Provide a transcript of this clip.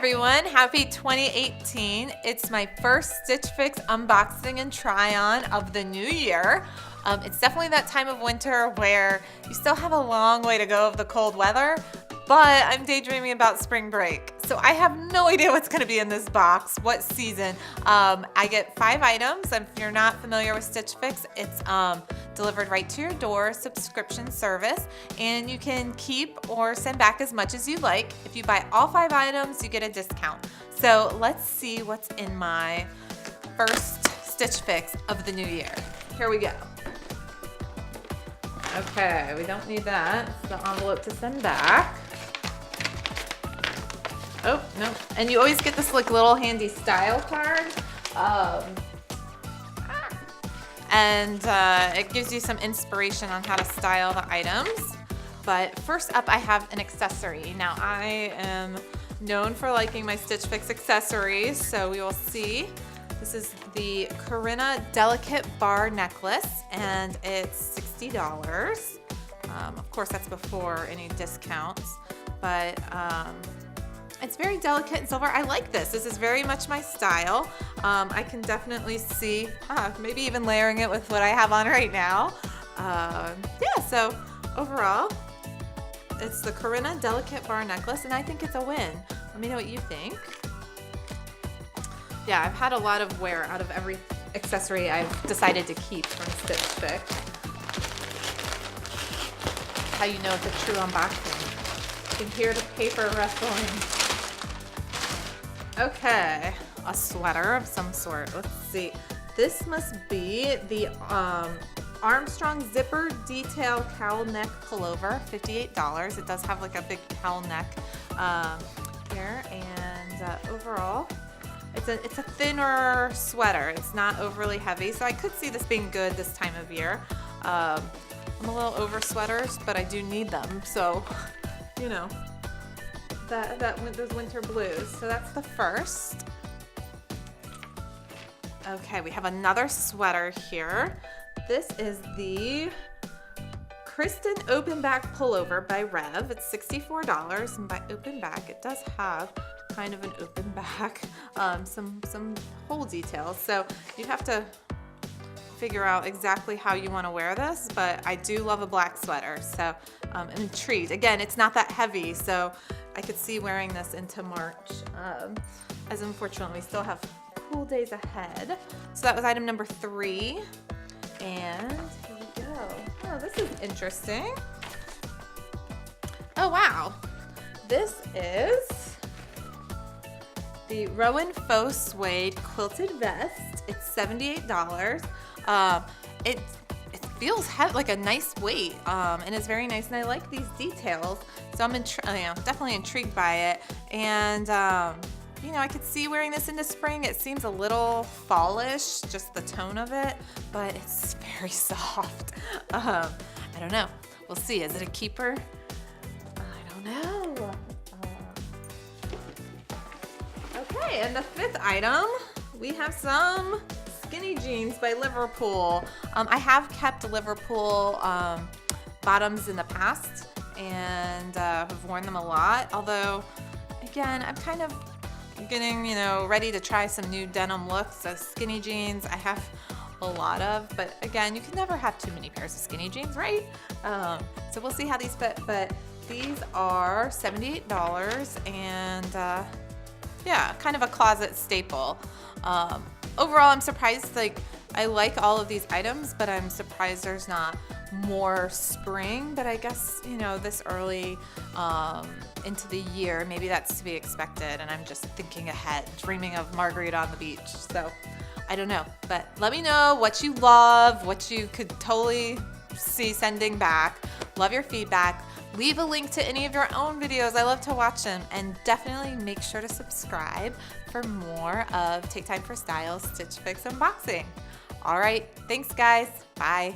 everyone, happy 2018. It's my first Stitch Fix unboxing and try on of the new year. It's definitely that time of winter where you still have a long way to go of the cold weather, but I'm daydreaming about spring break. So I have no idea what's gonna be in this box, what season. I get 5 items. If you're not familiar with Stitch Fix, it's delivered right to your door, subscription service, and you can keep or send back as much as you like. If you buy all 5 items, you get a discount. So let's see what's in my first Stitch Fix of the new year. Here we go. Okay, we don't need that. It's the envelope to send back. Oh, no. And you always get this like little handy style card. And it gives you some inspiration on how to style the items. But first up, I have an accessory. Now, I am known for liking my Stitch Fix accessories, so we will see. This is the Corinna Delicate Bar Necklace, and it's $60. Of course, that's before any discounts, but it's very delicate and silver. I like this. This is very much my style. I can definitely see, maybe even layering it with what I have on right now. Yeah, so overall, it's the Corinna Delicate Bar Necklace, and I think it's a win. Let me know what you think. Yeah, I've had a lot of wear out of every accessory I've decided to keep from Stitch Fix. How you know it's a true unboxing. You can hear the paper rustling. Okay, a sweater of some sort. Let's see. This must be the Armstrong zipper detail cowl neck pullover, $58. It does have like a big cowl neck here, and overall, it's a thinner sweater. It's not overly heavy, so I could see this being good this time of year. I'm a little over sweaters, but I do need them, so you know. Those winter blues. So that's the first. Okay, we have another sweater here. This is the Kristen open back pullover by Rev. It's $64, and by open back, it does have kind of an open back, some hole details. So you have to figure out exactly how you want to wear this, but I do love a black sweater, so I'm intrigued. Again, it's not that heavy, so I could see wearing this into March, as unfortunately we still have cool days ahead. So that was item number 3, and here we go. Oh, this is interesting. Oh wow, this is the Rowen Faux Suede Quilted Vest. It's $78. It feels like a nice weight, and it's very nice, and I like these details, so I'm definitely intrigued by it. And you know, I could see wearing this into spring. It seems a little fallish, just the tone of it, but it's very soft. I don't know. We'll see. Is it a keeper? I don't know. Okay, and the 5th item, we have some skinny jeans by Liverpool. I have kept Liverpool bottoms in the past, and have worn them a lot. Although, again, I'm kind of getting, ready to try some new denim looks. So skinny jeans, I have a lot of, but again, you can never have too many pairs of skinny jeans, right? So we'll see how these fit, but these are $78, and yeah, kind of a closet staple. Overall, I'm surprised, I like all of these items, but I'm surprised there's not more spring, but I guess, this early into the year, maybe that's to be expected, and I'm just thinking ahead, dreaming of margarita on the beach. So I don't know, but let me know what you love, what you could totally see sending back. Love your feedback. Leave a link to any of your own videos. I love to watch them, and definitely make sure to subscribe for more of Take Time for Style Stitch Fix unboxing. All right, thanks guys. Bye.